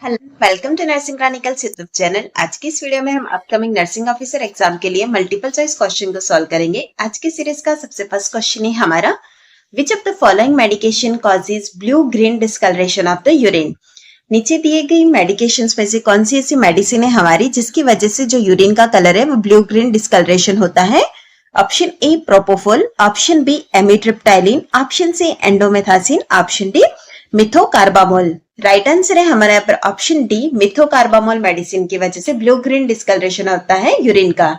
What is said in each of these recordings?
Hello, welcome to nursing chronicles YouTube channel. आज की इस वीडियो में हम अपकमिंग नर्सिंग ऑफिसर एग्जाम के लिए मल्टीपल चॉइस क्वेश्चन को सॉल्व करेंगे। आज की सीरीज का सबसे फर्स्ट क्वेश्चन है हमारा, which of the following medication causes blue green discolouration of the urine. नीचे दिए गई मेडिकेशन में से कौन सी ऐसी मेडिसिन है हमारी जिसकी वजह से जो यूरिन का कलर है वो ब्लू ग्रीन डिस्कलरेशन होता है। Option A propofol, option B amitriptyline, option C indomethacin, option D methocarbamol. Right answer है हमारे यहाँ पर ऑप्शन डी, मिथोकार्बामोल मेडिसिन की वजह से ब्लू ग्रीन डिस्कलरेशन होता है यूरिन का।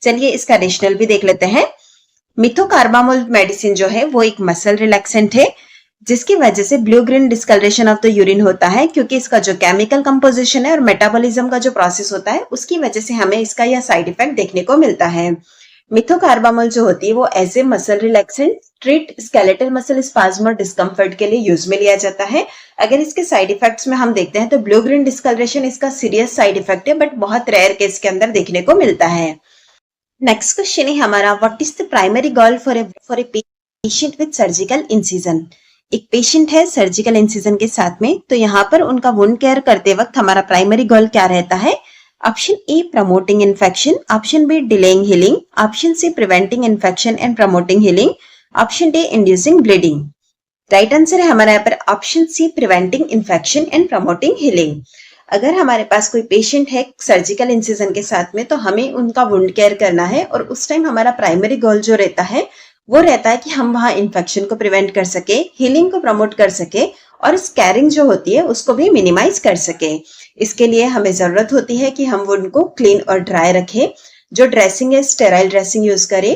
चलिए इसका रेशनल भी देख लेते हैं। मिथोकार्बामोल मेडिसिन जो है वो एक मसल रिलैक्सेंट है जिसकी वजह से blue green discolouration of the urine होता है, क्योंकि इसका जो केमिकल कंपोजिशन है और मेटाबॉलिज्म का जो प्रोसेस होता है उसकी वजह से हमें इसका यह साइड इफेक्ट देखने को मिलता है। मिथोकार्बामोल जो होती है वो as a muscle relaxant treat skeletal muscle spasm और डिस्कम्फर्ट के लिए यूज में लिया जाता है। अगर इसके साइड इफेक्ट्स में हम देखते हैं तो ब्लू ग्रीन डिस्कलरेशन इसका सीरियस साइड इफेक्ट है, बट बहुत रेयर केस के अंदर देखने को मिलता है। नेक्स्ट क्वेश्चन है हमारा, what is the primary goal for a patient with surgical incision. एक पेशेंट है सर्जिकल इंसिजन के साथ में, तो यहाँ पर उनका वुंड केयर करते वक्त हमारा प्राइमरी गोल क्या रहता है। Option A promoting infection, option B delaying healing, option C preventing infection and promoting healing, option D inducing bleeding. Right answer है हमारे यहाँ पर option C preventing infection and promoting healing. अगर हमारे पास कोई पेशेंट है सर्जिकल इंसिजन के साथ में तो हमें उनका वुंड केयर करना है, और उस टाइम हमारा प्राइमरी गोल जो रहता है वो रहता है कि हम वहां इन्फेक्शन को प्रिवेंट कर सके, हीलिंग को प्रमोट कर सके और स्कैरिंग जो होती है उसको भी मिनिमाइज कर सके। इसके लिए हमें जरूरत होती है कि हम वुंड को क्लीन और ड्राई रखें, जो ड्रेसिंग है स्टेराइल ड्रेसिंग यूज करें।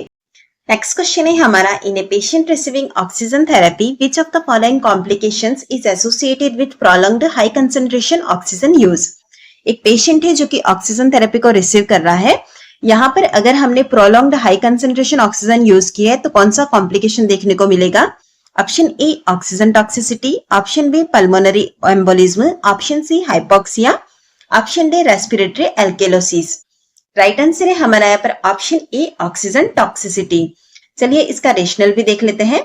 नेक्स्ट क्वेश्चन है हमारा, in a patient receiving oxygen therapy which of the following complications is associated with prolonged high concentration oxygen use. एक पेशेंट है जो कि ऑक्सीजन थेरेपी को रिसीव कर रहा है, यहाँ पर अगर हमने prolonged high concentration oxygen use किया है तो कौन सा कॉम्प्लिकेशन देखने को मिलेगा। Option A oxygen toxicity, option B pulmonary embolism, option C hypoxia, option D respiratory alkalosis. Right answer है हमारा यहाँ पर ऑप्शन ए ऑक्सीजन टॉक्सिसिटी। चलिए इसका रेशनल भी देख लेते हैं।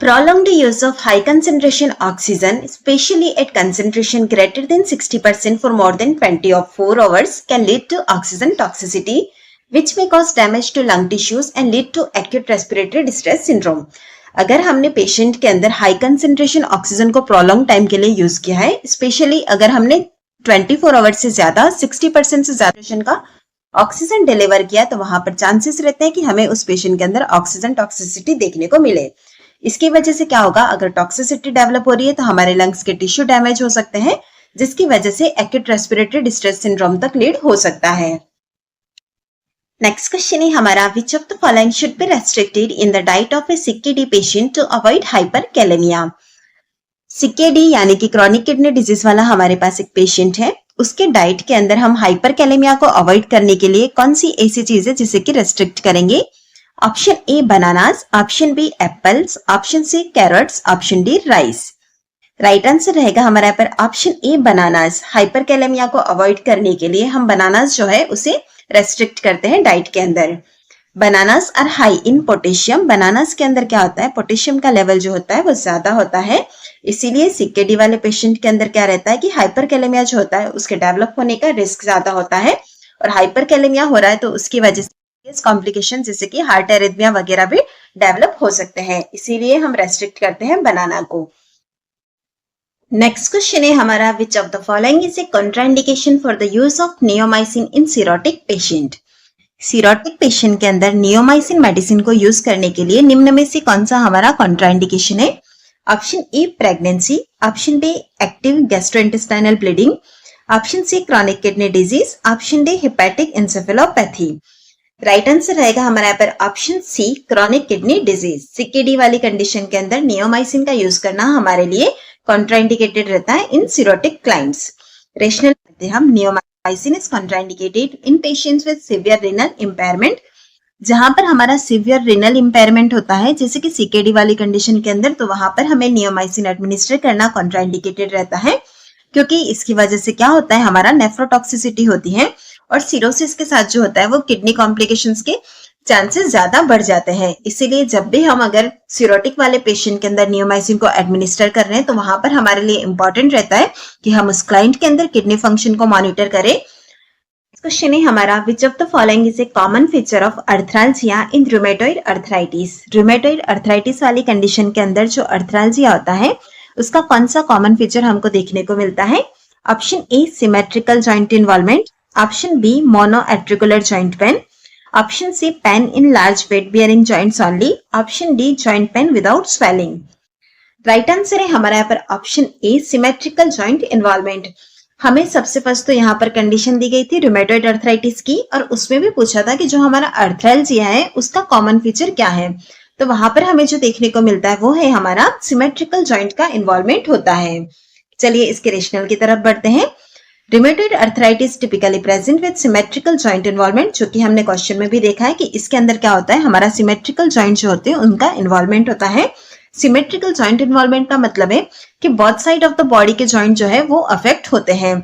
Prolonged use of high concentration oxygen, especially at concentration greater than 60% for more than 24 hours, can lead to oxygen toxicity, which may cause damage to lung tissues and lead to acute respiratory distress syndrome. अगर हमने patient के अंदर high concentration oxygen को prolong time के लिए use किया है, specially अगर हमने 24 आवर्स से ज्यादा 60% से ज्यादा का ऑक्सीजन डिलीवर किया तो वहां पर चांसेस रहते हैं कि हमें उस पेशेंट के अंदर ऑक्सीजन टॉक्सिसिटी देखने को मिले। इसकी वजह से क्या होगा, अगर टॉक्सिसिटी डेवलप हो रही है तो हमारे लंग्स के टिश्यू डैमेज हो सकते हैं, जिसकी वजह से एक्यूट रेस्पिरेटरी डिस्ट्रेस सिंड्रोम तक लीड हो सकता है। नेक्स्ट क्वेश्चन है हमारा, which of the following should be restricted in the diet of a CKD patient to avoid hyperkalaemia. CKD यानी कि क्रॉनिक किडनी डिजीज वाला हमारे पास एक पेशेंट है, उसके डाइट के अंदर हम हाइपरकैलेमिया को अवॉइड करने के लिए कौन सी ऐसी चीज है जिसे कि रेस्ट्रिक्ट करेंगे। Option A bananas, option B apples, option C carrots, option D rice. Right answer रहेगा हमारे यहाँ पर ऑप्शन ए बनानास। हाइपरकैलेमिया को अवॉइड करने के लिए हम बनानास जो है उसे रेस्ट्रिक्ट करते हैं डाइट के अंदर। Bananas are high in potassium, bananas के अंदर क्या होता है, पोटेशियम का लेवल जो होता है वो ज्यादा होता है, इसीलिए सीकेडी वाले पेशेंट के अंदर क्या रहता है कि हाइपरकैलेमिया जो होता है उसके डेवलप होने का रिस्क ज्यादा होता है, और हाइपरकैलेमिया हो रहा है तो उसकी वजह से कॉम्प्लिकेशन जैसे कि हार्ट एरिथमिया वगैरह भी डेवलप हो सकते हैं, इसीलिए हम रेस्ट्रिक्ट करते हैं बनाना को। नेक्स्ट क्वेश्चन है हमारा, which of the following is a contraindication for the use of neomycin in cirrhotic patient. Cirrhotic patient के अंदर नियोमाइसिन मेडिसिन को यूज करने के लिए निम्न में से कौन सा हमारा कॉन्ट्राइंडिकेशन है। Option A pregnancy, option B active gastrointestinal bleeding, option C chronic kidney disease, option D hepatic encephalopathy. Right answer रहेगा हमारे यहाँ पर option C chronic kidney disease. CKD वाली कंडीशन के अंदर नियोमाइसिन का यूज करना हमारे लिए कॉन्ट्राइंडिकेटेड रहता है इन सीरोटिक क्लाइंट्स। रेशनल हम neomycin is contraindicated in patients with severe renal impairment, जहां पर हमारा सीवियर रिनल इंपेयरमेंट होता है जैसे कि सीकेडी वाली कंडीशन के अंदर, तो वहां पर हमें नियोमाइसिन एडमिनिस्टर करना कॉन्ट्राइंडिकेटेड रहता है, क्योंकि इसकी वजह से क्या होता है हमारा नेफ्रोटॉक्सिसिटी होती है, और सिरोसिस के साथ जो होता है वो किडनी कॉम्प्लिकेशंस के चांसेस ज्यादा बढ़ जाते हैं। इसीलिए जब भी हम अगर सीरोटिक वाले पेशेंट के अंदर नियोमाइसिन को एडमिनिस्टर कर रहे हैं तो वहां पर हमारे लिए इंपॉर्टेंट रहता है कि हम उस क्लाइंट के अंदर किडनी फंक्शन को मॉनिटर करें। क्वेश्चन है हमारा, which of the following is a common feature of arthralgia in rheumatoid arthritis. Rheumatoid arthritis वाली कंडीशन के अंदर जो अर्थराल्जिया होता है उसका कौन सा कॉमन फीचर हमको देखने को मिलता है? Option A symmetrical joint involvement, option B monoarticular joint pain, option C pain in large weight bearing joints only, option D joint pain without swelling. Right answer है हमारा यहाँ पर option A symmetrical joint involvement. हमें सबसे first तो यहाँ पर condition दी गई थी रूमेटॉइड अर्थराइटिस की, और उसमें भी पूछा था कि जो हमारा अर्थराल्जिया है उसका कॉमन फीचर क्या है। तो वहां पर हमें जो देखने को मिलता है वो है हमारा सिमेट्रिकल जॉइंट का इन्वॉल्वमेंट होता है। चलिए इसके रेशनल की तरफ बढ़ते हैं। Rheumatoid arthritis typically present with symmetrical joint involvement, जो कि हमने क्वेश्चन में भी देखा है कि इसके अंदर क्या होता है, हमारा सिमेट्रिकल जॉइंट जो होते हैं उनका इन्वॉल्वमेंट होता है। सिमेट्रिकल जॉइंट इन्वॉल्वमेंट का मतलब है कि both side of the body के जॉइंट जो है वो अफेक्ट होते हैं।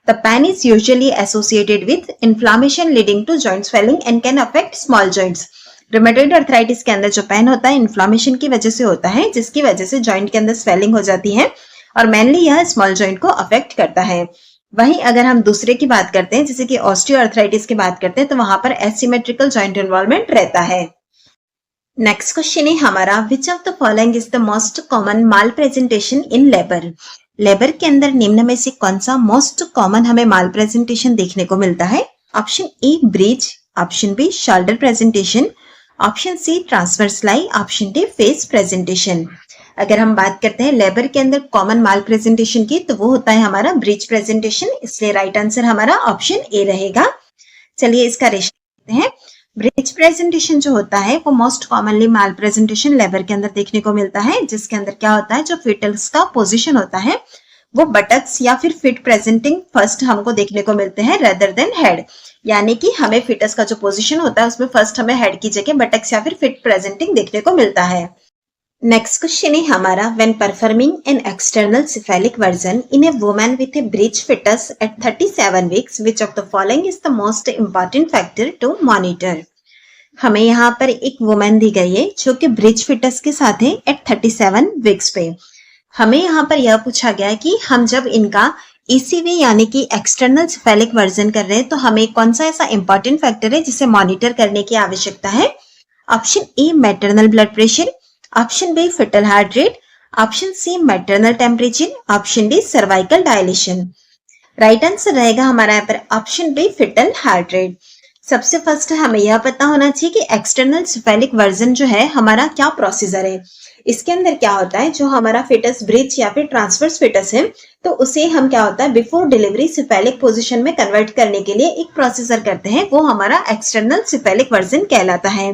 The pain is usually associated with inflammation leading to joint swelling and can affect small joints. Rheumatoid arthritis के अंदर जो पेन होता है इन्फ्लामेशन की वजह से होता है, जिसकी वजह से जॉइंट के अंदर स्वेलिंग हो जाती है और मेनली यह स्मॉल जॉइंट को अफेक्ट करता है। वहीं अगर हम दूसरे की बात करते हैं जैसे कि ऑस्टियोआर्थराइटिस की बात करते हैं तो वहां पर एसिमेट्रिकल जॉइंट इन्वॉल्वमेंट रहता है। नेक्स्ट क्वेश्चन है हमारा, which of the following is the most common mall presentation in labour. Labour के अंदर निम्न में से कौन सा मोस्ट कॉमन हमें माल प्रेजेंटेशन देखने को मिलता है? Option A breech, option B shoulder presentation, option C transverse lie, option D face presentation. अगर हम बात करते हैं लेबर के अंदर कॉमन माल प्रेजेंटेशन की तो वो होता है हमारा ब्रिज प्रेजेंटेशन, इसलिए राइट आंसर हमारा ऑप्शन ए रहेगा। चलिए इसका रेशो देखते हैं। ब्रिज प्रेजेंटेशन जो होता है वो मोस्ट कॉमनली माल प्रेजेंटेशन लेबर के अंदर देखने को मिलता है, जिसके अंदर क्या होता है, जो फिटल्स का पोजीशन होता है वो बटक्स या फिर फिट प्रेजेंटिंग फर्स्ट हमको देखने को मिलते हैं रेदर देन हेड। यानी कि हमें फिटस का जो पोजीशन होता है उसमें फर्स्ट हमें हेड की जगह बटक्स या फिर फिट प्रेजेंटिंग देखने को मिलता है। नेक्स्ट क्वेश्चन है हमारा, when performing an external cephalic version in a woman with a breech foetus at 37 weeks, which of the following is the most important factor to monitor. हमें यहाँ पर एक वुमन दी गई है जो कि ब्रिज फिटस के साथ है एट 37 वीक्स पे। हमें यहाँ पर यह पूछा गया है कि हम जब इनका ECV यानी कि एक्सटर्नल सिफेलिक वर्जन कर रहे हैं तो हमें कौन सा ऐसा इंपॉर्टेंट फैक्टर है जिसे मॉनिटर करने की आवश्यकता है? Option A maternal blood pressure, option B foetal heart rate, option C maternal temperature, option D cervical dilation. Right answer रहेगा हमारा यहाँ पर option B foetal heart rate. सबसे फर्स्ट हमें यह पता होना चाहिए कि एक्सटर्नल सिफेलिक वर्जन जो है हमारा क्या प्रोसीजर है। इसके अंदर क्या होता है, जो हमारा फिटस ब्रिज या फिर ट्रांसवर्स फिटस है तो उसे हम क्या होता है बिफोर डिलीवरी सिफेलिक पोजीशन में कन्वर्ट करने के लिए एक प्रोसीजर करते हैं, वो हमारा एक्सटर्नल सिफेलिक वर्जन कहलाता है।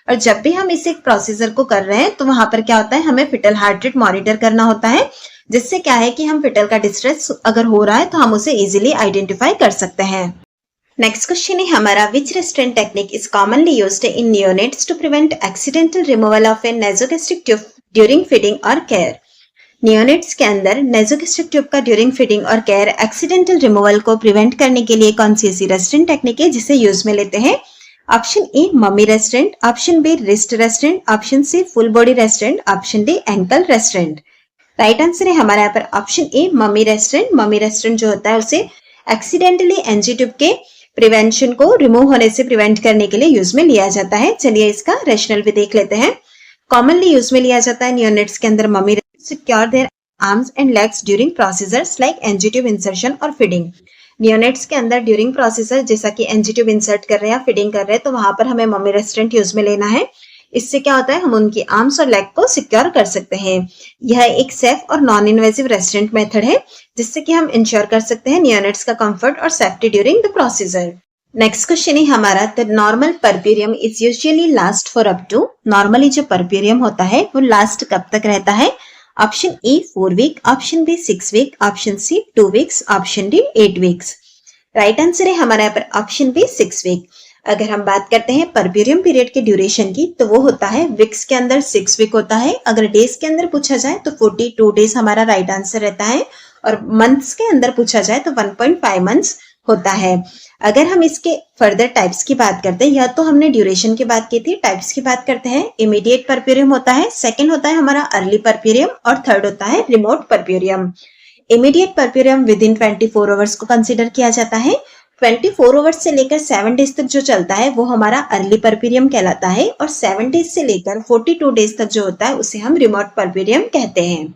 और जब भी हम इस एक प्रोसीजर को कर रहे हैं तो वहां पर क्या होता है, हमें फिटल हार्ट रेट मॉनिटर करना होता है, जिससे क्या है कि हम फिटल का डिस्ट्रेस अगर हो रहा है तो हम उसे इजीली आइडेंटिफाई कर सकते हैं। नेक्स्ट क्वेश्चन है हमारा, which restraint technique is commonly used in neonates to prevent accidental removal of a nasogastric tube during feeding और केयर। नियोनेट्स के अंदर नासोगैस्ट्रिक ट्यूब का ड्यूरिंग फीडिंग और केयर एक्सीडेंटल रिमूवल को प्रिवेंट करने के लिए कौन सी ऐसी रेस्ट्रेंट टेक्निक है जिसे यूज में लेते हैं? Option A mummy restraint, option B wrist restraint, option C full body restraint, option D ankle restraint. Right answer है हमारे यहाँ पर option A mummy restraint. Mummy restraint जो होता है उसे एक्सीडेंटली एनजी ट्यूब के प्रिवेंशन को रिमूव होने से प्रिवेंट करने के लिए यूज में लिया जाता है। चलिए इसका रेशनल भी देख लेते हैं। कॉमनली यूज में लिया जाता है नियोनेट्स के अंदर mummy secure their arms and legs during procedures like NG tube insertion और फीडिंग। नियोनेट्स के अंदर ड्यूरिंग प्रोसीजर जैसा कि एनजी ट्यूब इंसर्ट कर रहे हैं या फीडिंग कर रहे हैं तो वहां पर हमें मम्मी रेस्ट्रेंट यूज में लेना है। इससे क्या होता है, हम उनकी आर्म्स और लेग को सिक्योर कर सकते हैं। यह एक सेफ और नॉन इन्वेसिव रेस्ट्रेंट मेथड है जिससे कि हम इंश्योर कर सकते हैं नियोनेट्स का कंफर्ट और safety during the procedure. Next question है हमारा, the normal puerperium is usually last for up to. Normally जो परप्यूरियम होता है वो लास्ट कब तक रहता है? Option A 4 week, option B 6 week, option C 2 weeks, option D 8 weeks. Right answer है हमारे यहाँ पर ऑप्शन बी 6 वीक। अगर हम बात करते हैं परप्यूरियम पीरियड के ड्यूरेशन की तो वो होता है वीक्स के अंदर 6 वीक होता है। अगर डेज के अंदर पूछा जाए तो 42 डेज हमारा राइट आंसर रहता है और मंथ्स के अंदर पूछा जाए तो 1.5 मंथ्स होता है। अगर हम इसके फर्दर टाइप्स की बात करते हैं, या तो हमने ड्यूरेशन की बात की थी, टाइप्स की बात करते हैं। इमीडिएट परप्यूरियम होता है, सेकंड होता है हमारा अर्ली परप्यूरियम और थर्ड होता है remote puerperium. Immediate puerperium with in 24 hours को कंसिडर किया जाता है। 24 आवर्स से लेकर 7 डेज तक जो चलता है वो हमारा अर्ली परप्यूरियम कहलाता है, और 7 डेज से लेकर 42 डेज तक जो होता है उसे हम रिमोट परप्यूरियम कहते हैं।